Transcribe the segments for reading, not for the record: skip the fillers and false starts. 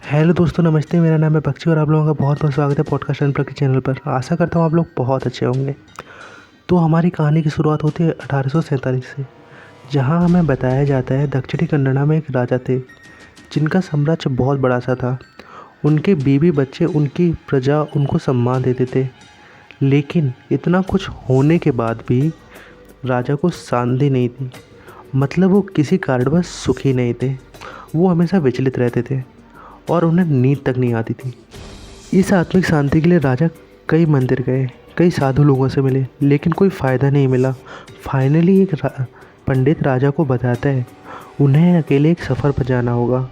Hello दोस्तों, नमस्ते। मेरा नाम है पक्षी और आप लोगों का बहुत बहुत स्वागत है पॉडकास्ट अनप्लग के चैनल पर। आशा करता हूँ आप लोग बहुत अच्छे होंगे। तो हमारी कहानी की शुरुआत होती है 1847 से, जहाँ हमें बताया जाता है दक्षिणी कन्नड़ा में एक राजा थे जिनका साम्राज्य बहुत बड़ा सा था। उनके बीवी बच्चे, उनकी प्रजा उनको सम्मान देते थे। लेकिन इतना कुछ होने के बाद भी राजा को शांति नहीं थी। मतलब वो किसी कारणवश सुखी नहीं थे। वो हमेशा विचलित रहते थे और उन्हें नींद तक नहीं आती थी। इस आत्मिक शांति के लिए राजा कई मंदिर गए, कई साधु लोगों से मिले, लेकिन कोई फ़ायदा नहीं मिला। फाइनली एक पंडित राजा को बताता है उन्हें अकेले एक सफ़र पर जाना होगा।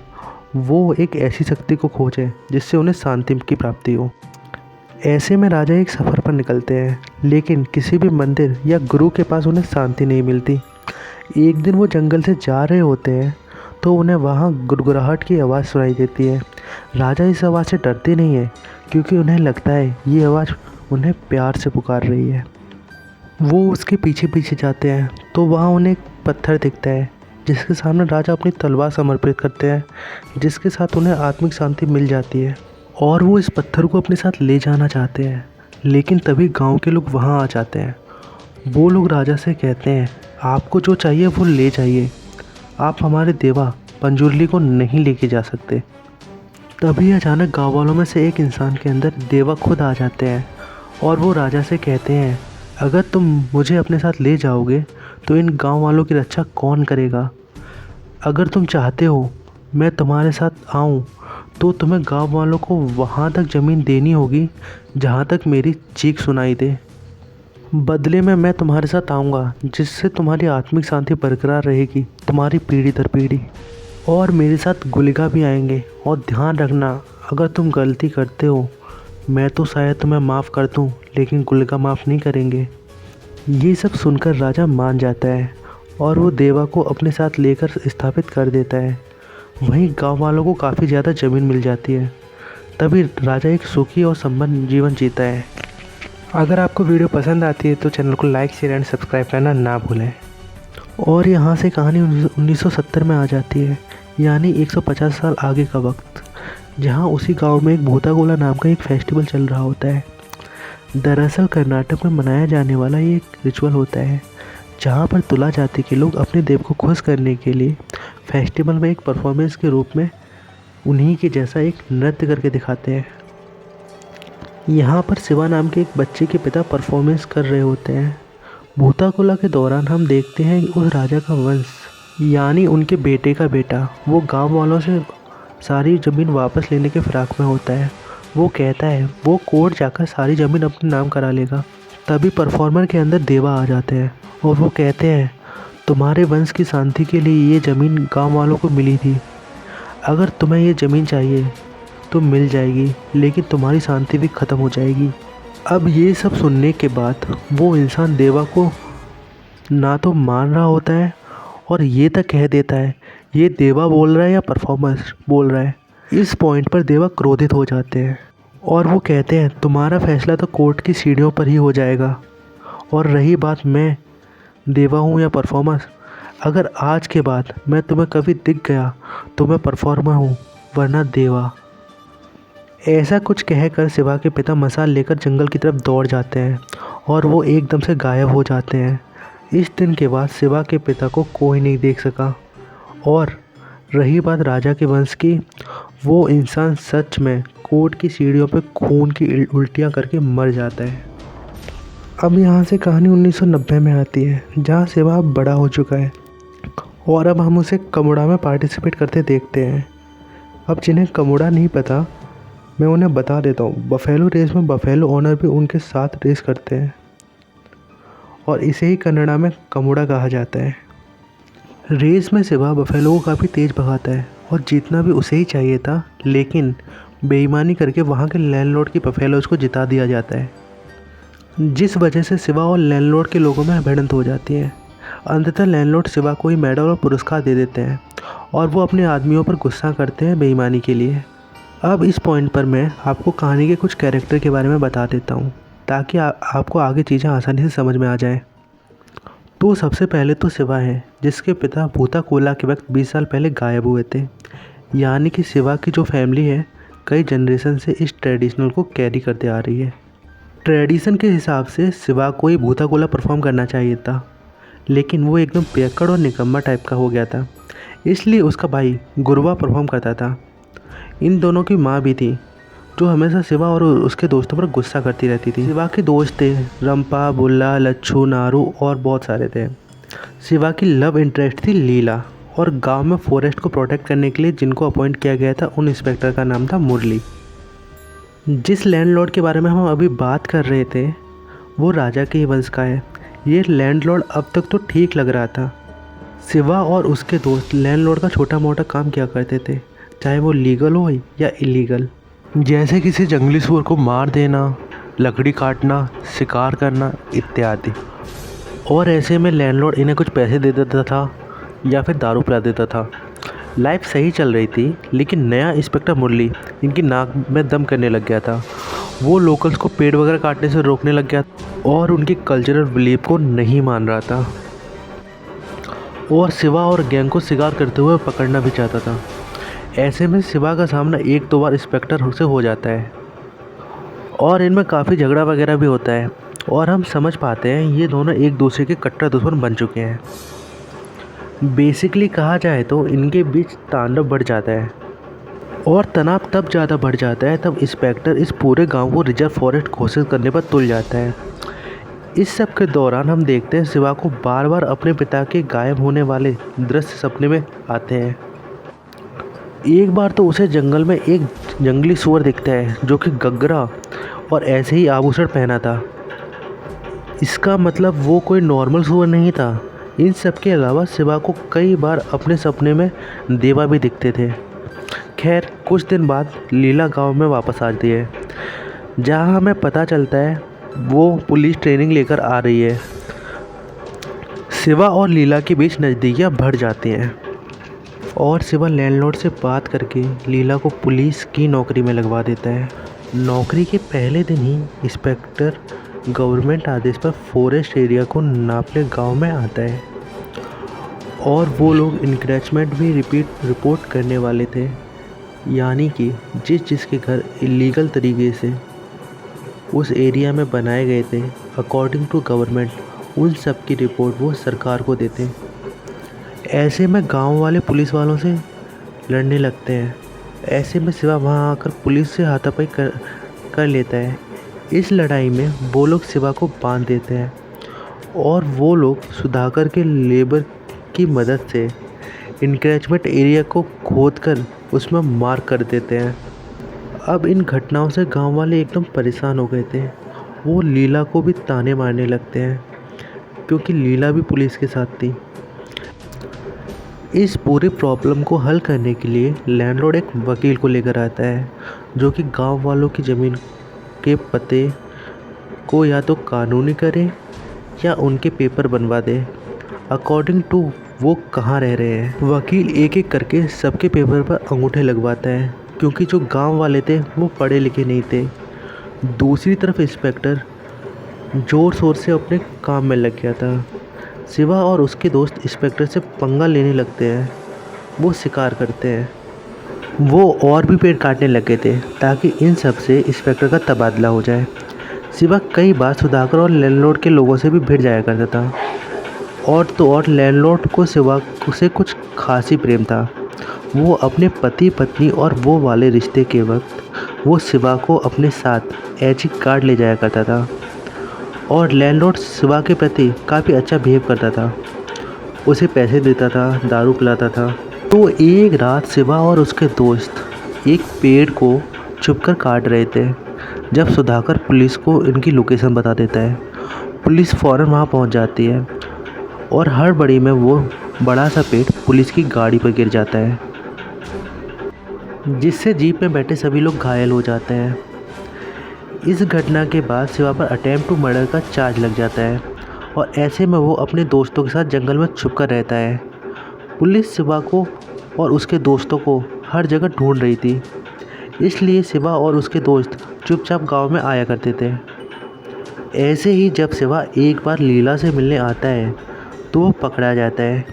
वो एक ऐसी शक्ति को खोजे जिससे उन्हें शांति की प्राप्ति हो। ऐसे में राजा एक सफ़र पर निकलते हैं, लेकिन किसी भी मंदिर या गुरु के पास उन्हें शांति नहीं मिलती। एक दिन वो जंगल से जा रहे होते हैं तो उन्हें वहाँ गुड़गुड़ाहट की आवाज़ सुनाई देती है। राजा इस आवाज़ से डरते नहीं है, क्योंकि उन्हें लगता है ये आवाज़ उन्हें प्यार से पुकार रही है। वो उसके पीछे पीछे जाते हैं तो वहाँ उन्हें एक पत्थर दिखता है जिसके सामने राजा अपनी तलवार समर्पित करते हैं, जिसके साथ उन्हें आत्मिक शांति मिल जाती है। और वो इस पत्थर को अपने साथ ले जाना चाहते हैं, लेकिन तभी गांव के लोग वहाँ आ जाते हैं। वो लोग राजा से कहते हैं आपको जो चाहिए वो ले जाइए, आप हमारे देवा पंजुर्ली को नहीं लेके जा सकते। तभी अचानक गाँव वालों में से एक इंसान के अंदर देवा खुद आ जाते हैं और वो राजा से कहते हैं अगर तुम मुझे अपने साथ ले जाओगे तो इन गांव वालों की रक्षा कौन करेगा। अगर तुम चाहते हो मैं तुम्हारे साथ आऊं तो तुम्हें गांव वालों को वहां तक ज़मीन देनी होगी जहां तक मेरी चीख सुनाई दे। बदले में मैं तुम्हारे साथ आऊँगा, जिससे तुम्हारी आत्मिक शांति बरकरार रहेगी तुम्हारी पीढ़ी दर पीढ़ी। और मेरे साथ गुलिका भी आएंगे। और ध्यान रखना, अगर तुम गलती करते हो मैं तो शायद तुम्हें माफ़ कर दूँ, लेकिन गुलिका माफ़ नहीं करेंगे। ये सब सुनकर राजा मान जाता है और वो देवा को अपने साथ लेकर स्थापित कर देता है। वहीं गांव वालों को काफ़ी ज़्यादा ज़मीन मिल जाती है। तभी राजा एक सुखी और संपन्न जीवन जीता है। अगर आपको वीडियो पसंद आती है तो चैनल को लाइक, शेयर एंड सब्सक्राइब करना ना भूलें। और यहाँ से कहानी 1970 में आ जाती है, यानी 150 साल आगे का वक्त, जहाँ उसी गांव में एक भूतागोला नाम का एक फेस्टिवल चल रहा होता है। दरअसल कर्नाटक में मनाया जाने वाला ये एक रिचुअल होता है, जहाँ पर तुला जाति के लोग अपने देव को खुश करने के लिए फेस्टिवल में एक परफॉर्मेंस के रूप में उन्हीं के जैसा एक नृत्य करके दिखाते हैं। यहाँ पर शिवा नाम के एक बच्चे के पिता परफॉर्मेंस कर रहे होते हैं। भूताकोला के दौरान हम देखते हैं उस राजा का वंश, यानी उनके बेटे का बेटा, वो गांव वालों से सारी ज़मीन वापस लेने के फिराक में होता है। वो कहता है वो कोर्ट जाकर सारी ज़मीन अपने नाम करा लेगा। तभी परफॉर्मर के अंदर देवा आ जाते हैं और वो कहते हैं तुम्हारे वंश की शांति के लिए ये ज़मीन गांव वालों को मिली थी। अगर तुम्हें ये ज़मीन चाहिए तो मिल जाएगी, लेकिन तुम्हारी शांति भी ख़त्म हो जाएगी। अब ये सब सुनने के बाद वो इंसान देवा को ना तो मान रहा होता है और ये तक कह देता है ये देवा बोल रहा है या परफॉर्मर बोल रहा है। इस पॉइंट पर देवा क्रोधित हो जाते हैं और वो कहते हैं तुम्हारा फैसला तो कोर्ट की सीढ़ियों पर ही हो जाएगा। और रही बात मैं देवा हूँ या परफॉर्मर, अगर आज के बाद मैं तुम्हें कभी दिख गया तो मैं परफॉर्मर हूँ वरना देवा। ऐसा कुछ कहकर शिवा के पिता मशाल लेकर जंगल की तरफ दौड़ जाते हैं और वो एकदम से गायब हो जाते हैं। इस दिन के बाद शिवा के पिता को कोई नहीं देख सका। और रही बात राजा के वंश की, वो इंसान सच में कोर्ट की सीढ़ियों पर खून की उल्टियाँ करके मर जाता है। अब यहाँ से कहानी 1990 में आती है, जहाँ शिवा अब बड़ा हो चुका है और अब हम उसे कमुड़ा में पार्टिसिपेट करते देखते हैं। अब जिन्हें कमुड़ा नहीं पता मैं उन्हें बता देता हूँ, बफेलो रेस में बफेलो ओनर भी उनके साथ रेस करते हैं और इसे ही कन्नड़ा में कमुड़ा कहा जाता है। रेस में शिवा बफेलो को काफ़ी तेज़ भगाता है और जीतना भी उसे ही चाहिए था, लेकिन बेईमानी करके वहाँ के लैंडलॉर्ड की बफेलोज को जिता दिया जाता है, जिस वजह से शिवा और लैंडलॉर्ड के लोगों में भिड़ंत हो जाती है। अंततः लैंडलॉर्ड शिवा को ही मेडल और पुरस्कार दे देते हैं और वो अपने आदमियों पर गुस्सा करते हैं बेईमानी के लिए। अब इस पॉइंट पर मैं आपको कहानी के कुछ कैरेक्टर के बारे में बता देता हूँ, ताकि आपको आगे चीज़ें आसानी से समझ में आ जाएं। तो सबसे पहले तो शिवा है, जिसके पिता भूताकोला के वक्त 20 साल पहले गायब हुए थे। यानी कि शिवा की जो फैमिली है कई जनरेशन से इस ट्रेडिशनल को कैरी करते आ रही है। ट्रेडिशन के हिसाब से शिवा को ही भूता गोला परफॉर्म करना चाहिए था, लेकिन वो एकदम पियक्कड़ और निकम्मा टाइप का हो गया था, इसलिए उसका भाई गुरवा परफॉर्म करता था। इन दोनों की माँ भी थी जो हमेशा शिवा और उसके दोस्तों पर गुस्सा करती रहती थी। शिवा के दोस्त थे रंपा, बुल्ला, लच्छू, नारू और बहुत सारे थे। शिवा की लव इंटरेस्ट थी लीला, और गांव में फॉरेस्ट को प्रोटेक्ट करने के लिए जिनको अपॉइंट किया गया था उन इंस्पेक्टर का नाम था मुरली। जिस लैंडलॉर्ड के बारे में हम अभी बात कर रहे थे वो राजा के ही वंश का है। ये लैंडलॉर्ड अब तक तो ठीक लग रहा था। शिवा और उसके दोस्त लैंडलॉर्ड का छोटा मोटा काम किया करते थे, चाहे वो लीगल हो या इलीगल, जैसे किसी जंगली सूअर को मार देना, लकड़ी काटना, शिकार करना इत्यादि। और ऐसे में लैंडलॉर्ड इन्हें कुछ पैसे दे देता था या फिर दारू पिला देता था। लाइफ सही चल रही थी, लेकिन नया इंस्पेक्टर मुरली इनकी नाक में दम करने लग गया था। वो लोकल्स को पेड़ वगैरह काटने से रोकने लग गया और उनकी कल्चरल बिलीफ को नहीं मान रहा था, और शिवा और गैंग को शिकार करते हुए पकड़ना भी चाहता था। ऐसे में शिवा का सामना एक दो बार इंस्पेक्टर से हो जाता है और इनमें काफ़ी झगड़ा वगैरह भी होता है, और हम समझ पाते हैं ये दोनों एक दूसरे के कट्टर दुश्मन बन चुके हैं। बेसिकली कहा जाए तो इनके बीच तांडव बढ़ जाता है, और तनाव तब ज़्यादा बढ़ जाता है तब इंस्पेक्टर इस पूरे गांव को रिजर्व फॉरेस्ट घोषित करने पर तुल जाता है। इस सब के दौरान हम देखते हैं शिवा को बार बार अपने पिता के गायब होने वाले दृश्य सपने में आते हैं। एक बार तो उसे जंगल में एक जंगली सूअर दिखता है जो कि गगरा और ऐसे ही आभूषण पहना था। इसका मतलब वो कोई नॉर्मल सूअर नहीं था। इन सब के अलावा शिवा को कई बार अपने सपने में देवा भी दिखते थे। खैर कुछ दिन बाद लीला गांव में वापस आती है, जहां हमें पता चलता है वो पुलिस ट्रेनिंग लेकर आ रही है। शिवा और लीला के बीच नज़दीकियाँ बढ़ जाती हैं, और शिवा लैंडलॉर्ड से बात करके लीला को पुलिस की नौकरी में लगवा देता है। नौकरी के पहले दिन ही इंस्पेक्टर गवर्नमेंट आदेश पर फॉरेस्ट एरिया को नापले गांव में आता है, और वो लोग इंक्रेचमेंट भी रिपोर्ट करने वाले थे, यानी कि जिसके घर इलीगल तरीके से उस एरिया में बनाए गए थे अकॉर्डिंग टू गवर्नमेंट, उन सब की रिपोर्ट वो सरकार को देते। ऐसे में गांव वाले पुलिस वालों से लड़ने लगते हैं। ऐसे में शिवा वहां आकर पुलिस से हाथापाई कर लेता है। इस लड़ाई में वो लोग शिवा को बांध देते हैं, और वो लोग सुधाकर के लेबर की मदद से इंक्रेचमेंट एरिया को खोदकर उसमें मार कर देते हैं। अब इन घटनाओं से गांव वाले एकदम परेशान हो गए थे। वो लीला को भी ताने मारने लगते हैं, क्योंकि लीला भी पुलिस के साथ थी। इस पूरी प्रॉब्लम को हल करने के लिए लैंडलॉर्ड एक वकील को लेकर आता है, जो कि गांव वालों की ज़मीन के पते को या तो कानूनी करे या उनके पेपर बनवा दे अकॉर्डिंग टू वो कहाँ रह रहे हैं। वकील एक एक करके सबके पेपर पर अंगूठे लगवाता है, क्योंकि जो गांव वाले थे वो पढ़े लिखे नहीं थे। दूसरी तरफ इंस्पेक्टर ज़ोर शोर से अपने काम में लग गया था। शिवा और उसके दोस्त इंस्पेक्टर से पंगा लेने लगते हैं। वो शिकार करते हैं। वो और भी पेड़ काटने लगे थे ताकि इन सब से इंस्पेक्टर का तबादला हो जाए। शिवा कई बार सुधाकर और लैंडलॉर्ड के लोगों से भी भिड़ जाया करता था, और लैंडलॉर्ड को शिवा से कुछ खास ही प्रेम था। वो अपने पति पत्नी और वो वाले रिश्ते के वक्त वो शिवा को अपने साथ एज गार्ड ले जाया करता था, और लैंडलॉर्ड शिवा के प्रति काफ़ी अच्छा बिहेव करता था। उसे पैसे देता था, दारू पिलाता था। तो एक रात शिवा और उसके दोस्त एक पेड़ को छुपकर काट रहे थे, जब सुधाकर पुलिस को इनकी लोकेशन बता देता है। पुलिस फ़ौरन वहाँ पहुँच जाती है, और हड़बड़ी में वो बड़ा सा पेड़ पुलिस की गाड़ी पर गिर जाता है, जिससे जीप में बैठे सभी लोग घायल हो जाते हैं। इस घटना के बाद शिवा पर अटेम्प्ट टू मर्डर का चार्ज लग जाता है, और ऐसे में वो अपने दोस्तों के साथ जंगल में छुपकर रहता है। पुलिस शिवा को और उसके दोस्तों को हर जगह ढूंढ रही थी, इसलिए शिवा और उसके दोस्त चुपचाप गांव में आया करते थे। ऐसे ही जब शिवा एक बार लीला से मिलने आता है तो वो पकड़ा जाता है।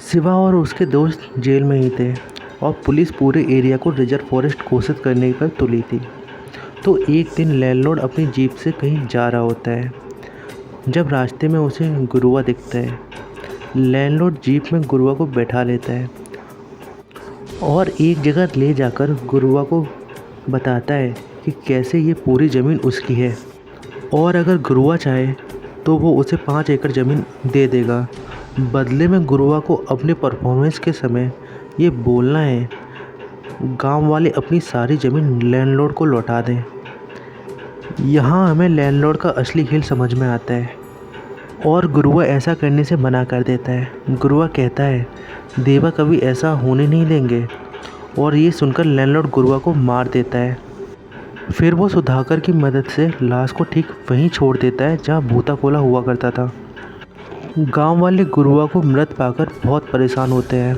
शिवा और उसके दोस्त जेल में ही थे, और पुलिस पूरे एरिया को रिजर्व फॉरेस्ट घोषित करने पर तुली थी। तो एक दिन लैंडलॉर्ड अपनी जीप से कहीं जा रहा होता है, जब रास्ते में उसे गुरुआ दिखता है। लैंडलॉर्ड जीप में गुरुआ को बैठा लेता है और एक जगह ले जाकर गुरुआ को बताता है कि कैसे ये पूरी ज़मीन उसकी है और अगर गुरुआ चाहे तो वो उसे 5 एकड़ ज़मीन दे देगा। बदले में गुरुआ को अपने परफॉर्मेंस के समय ये बोलना है, गांव वाले अपनी सारी ज़मीन लैंडलॉर्ड को लौटा दें। यहाँ हमें लैंडलॉर्ड का असली खेल समझ में आता है और गुरुआ ऐसा करने से मना कर देता है। गुरुआ कहता है देवा कभी ऐसा होने नहीं देंगे, और ये सुनकर लैंडलॉर्ड गुरुआ को मार देता है। फिर वो सुधाकर की मदद से लाश को ठीक वहीं छोड़ देता है जहाँ भूताकोला हुआ करता था। गांव वाले गुरुआ को मृत पाकर बहुत परेशान होते हैं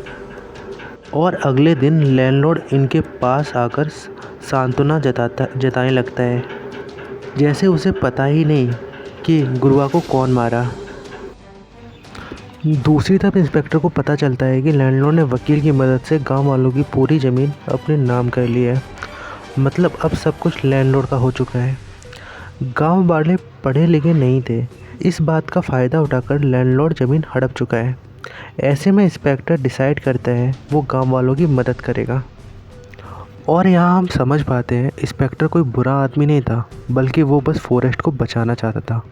और अगले दिन लैंडलॉर्ड इनके पास आकर सांत्वना जताने लगता है, जैसे उसे पता ही नहीं कि गुरुआ को कौन मारा। दूसरी तरफ इंस्पेक्टर को पता चलता है कि लैंडलॉर्ड ने वकील की मदद से गांव वालों की पूरी ज़मीन अपने नाम कर ली है। मतलब अब सब कुछ लैंडलॉर्ड का हो चुका है। गांव वाले पढ़े लिखे नहीं थे, इस बात का फ़ायदा उठाकर लैंडलॉर्ड ज़मीन हड़प चुका है। ऐसे में इंस्पेक्टर डिसाइड करता है वो गांव वालों की मदद करेगा। और यहाँ हम समझ पाते हैं इंस्पेक्टर कोई बुरा आदमी नहीं था, बल्कि वो बस फॉरेस्ट को बचाना चाहता था,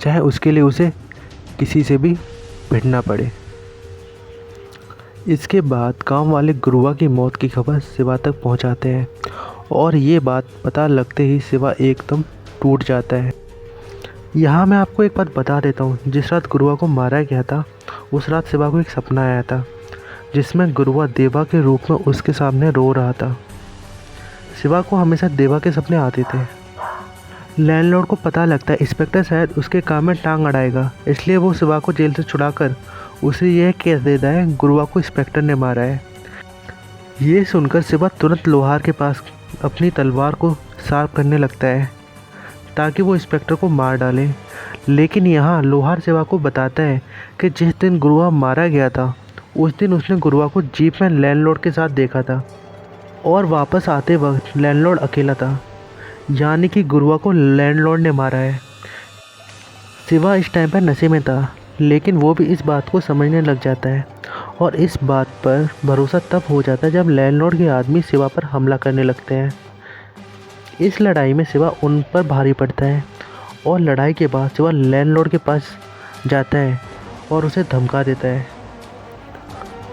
चाहे उसके लिए उसे किसी से भी भिड़ना पड़े। इसके बाद गांव वाले गुरुआ की मौत की खबर शिवा तक पहुंचाते हैं और ये बात पता लगते ही शिवा एकदम टूट जाता है। यहाँ मैं आपको एक बात बता देता हूँ, जिस रात गुरुआ को मारा गया था उस रात शिवा को एक सपना आया था जिसमें गुरुआ देवा के रूप में उसके सामने रो रहा था। शिवा को हमेशा देवा के सपने आते थे। लैंडलॉर्ड को पता लगता है इंस्पेक्टर शायद उसके काम में टांग अड़ाएगा, इसलिए वो शिवा को जेल से छुड़ाकर उसे यह केस देता है गुरुआ को इंस्पेक्टर ने मारा है। ये सुनकर शिवा तुरंत लोहार के पास अपनी तलवार को शार्प करने लगता है ताकि वो इंस्पेक्टर को मार डाले। लेकिन यहाँ लोहार शिवा को बताता है कि जिस दिन गुरुआ मारा गया था उस दिन उसने गुरुआ को जीप में लैंडलॉर्ड के साथ देखा था और वापस आते वक्त लैंडलॉर्ड अकेला था, यानी कि गुरुआ को लैंडलॉर्ड ने मारा है। शिवा इस टाइम पर नशे में था, लेकिन वो भी इस बात को समझने लग जाता है और इस बात पर भरोसा तब हो जाता है जब लैंडलॉर्ड के आदमी शिवा पर हमला करने लगते हैं। इस लड़ाई में शिवा उन पर भारी पड़ता है और लड़ाई के बाद शिवा लैंडलॉर्ड के पास जाता है और उसे धमका देता है।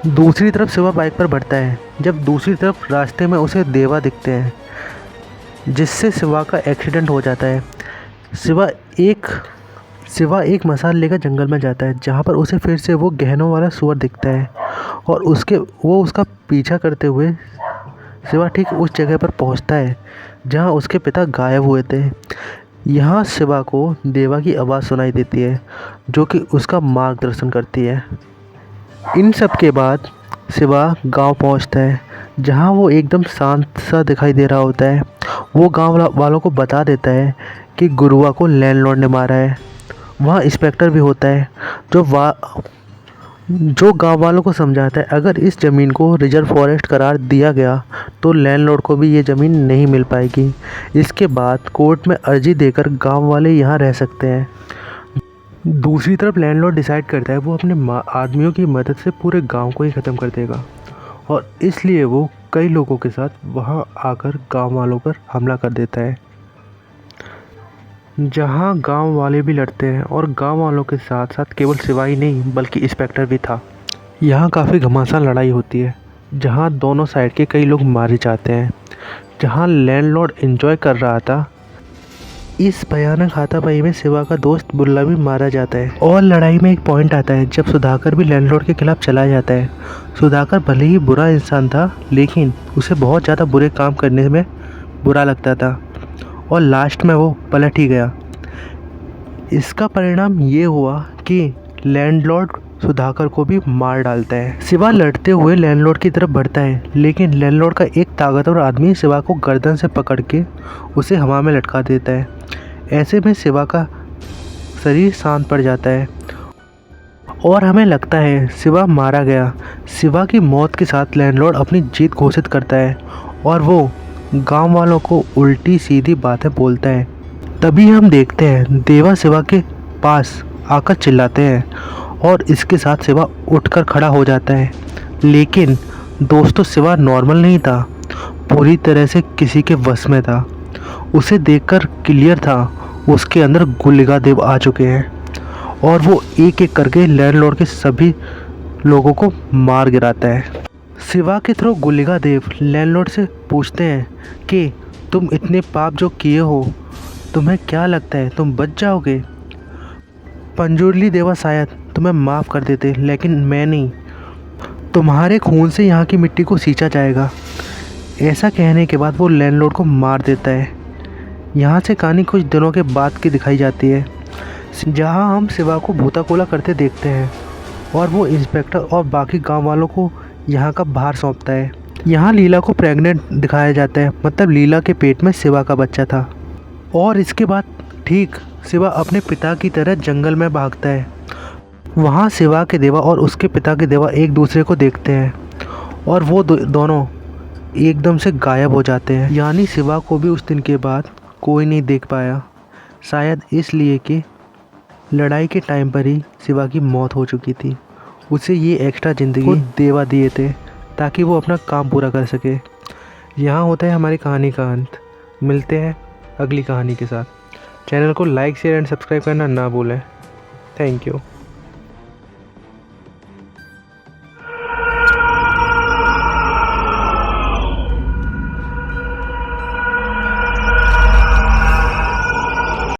दूसरी तरफ शिवा बाइक पर बढ़ता है, जब दूसरी तरफ रास्ते में उसे देवा दिखते हैं, जिससे शिवा का एक्सीडेंट हो जाता है। शिवा एक मसाल लेकर जंगल में जाता है, जहाँ पर उसे फिर से वो गहनों वाला सुअर दिखता है और वो उसका पीछा करते हुए शिवा ठीक उस जगह पर पहुँचता है जहाँ उसके पिता गायब हुए थे। यहाँ शिवा को देवा की आवाज़ सुनाई देती है जो कि उसका मार्गदर्शन करती है। इन सब के बाद शिवा गांव पहुंचता है, जहां वो एकदम शांत सा दिखाई दे रहा होता है। वो गांव वालों को बता देता है कि गुरुआ को लैंडलॉर्ड ने मारा है। वहाँ इंस्पेक्टर भी होता है जो गांव वालों को समझाता है अगर इस ज़मीन को रिजर्व फॉरेस्ट करार दिया गया तो लैंडलॉर्ड को भी ये ज़मीन नहीं मिल पाएगी। इसके बाद कोर्ट में अर्जी देकर गांव वाले यहाँ रह सकते हैं। दूसरी तरफ लैंडलॉर्ड डिसाइड करता है वो अपने आदमियों की मदद से पूरे गांव को ही ख़त्म कर देगा और इसलिए वो कई लोगों के साथ वहां आकर गांव वालों पर हमला कर देता है, जहां गांव वाले भी लड़ते हैं और गांव वालों के साथ साथ केवल शिवा ही नहीं बल्कि इंस्पेक्टर भी था। यहां काफ़ी घमासान लड़ाई होती है, जहां दोनों साइड के कई लोग मारे जाते हैं। जहां लैंडलॉर्ड एंजॉय कर रहा था, इस भयानक हाथापाई में शिवा का दोस्त बुल्ला भी मारा जाता है। और लड़ाई में एक पॉइंट आता है जब सुधाकर भी लैंडलॉर्ड के खिलाफ चला जाता है। सुधाकर भले ही बुरा इंसान था, लेकिन उसे बहुत ज़्यादा बुरे काम करने में बुरा लगता था और लास्ट में वो पलट ही गया। इसका परिणाम ये हुआ कि लैंडलॉर्ड सुधाकर को भी मार डालता है। शिवा लड़ते हुए लैंडलॉर्ड की तरफ बढ़ता है, लेकिन लैंडलॉर्ड का एक ताकतवर आदमी शिवा को गर्दन से पकड़ के उसे हवा में लटका देता है। ऐसे में शिवा का शरीर शांत पड़ जाता है और हमें लगता है शिवा मारा गया। शिवा की मौत के साथ लैंडलॉर्ड अपनी जीत घोषित करता है और वो गांव वालों को उल्टी सीधी बातें बोलता है। तभी हम देखते हैं देवा शिवा के पास आकर चिल्लाते हैं और इसके साथ शिवा उठकर खड़ा हो जाता है। लेकिन दोस्तों, शिवा नॉर्मल नहीं था, पूरी तरह से किसी के वश में था। उसे देखकर क्लियर था उसके अंदर गुलिका देव आ चुके हैं और वो एक एक करके लैंडलॉर्ड के सभी लोगों को मार गिराता है। शिवा के थ्रू गुलिका देव लैंडलॉर्ड से पूछते हैं कि तुम इतने पाप जो किए हो, तुम्हें क्या लगता है तुम बच जाओगे? पंजुर्ली देवा शायद तुम्हें माफ़ कर देते, लेकिन मैं नहीं। तुम्हारे खून से यहाँ की मिट्टी को सींचा जाएगा। ऐसा कहने के बाद वो लैंडलॉर्ड को मार देता है। यहाँ से कहानी कुछ दिनों के बाद की दिखाई जाती है, जहाँ हम शिवा को भूताकोला करते देखते हैं और वो इंस्पेक्टर और बाकी गांव वालों को यहाँ का भार सौंपता है। यहाँ लीला को प्रेग्नेंट दिखाया जाता है, मतलब लीला के पेट में शिवा का बच्चा था। और इसके बाद ठीक शिवा अपने पिता की तरह जंगल में भागता है। वहाँ शिवा के देवा और उसके पिता के देवा एक दूसरे को देखते हैं और वो दोनों एकदम से गायब हो जाते हैं। यानी शिवा को भी उस दिन के बाद कोई नहीं देख पाया, शायद इसलिए कि लड़ाई के टाइम पर ही शिवा की मौत हो चुकी थी। उसे ये एक्स्ट्रा ज़िंदगी देवा दिए थे ताकि वो अपना काम पूरा कर सके। यहाँ होता है हमारी कहानी का अंत। मिलते हैं अगली कहानी के साथ। चैनल को लाइक शेयर एंड सब्सक्राइब करना ना भूलें। Thank you.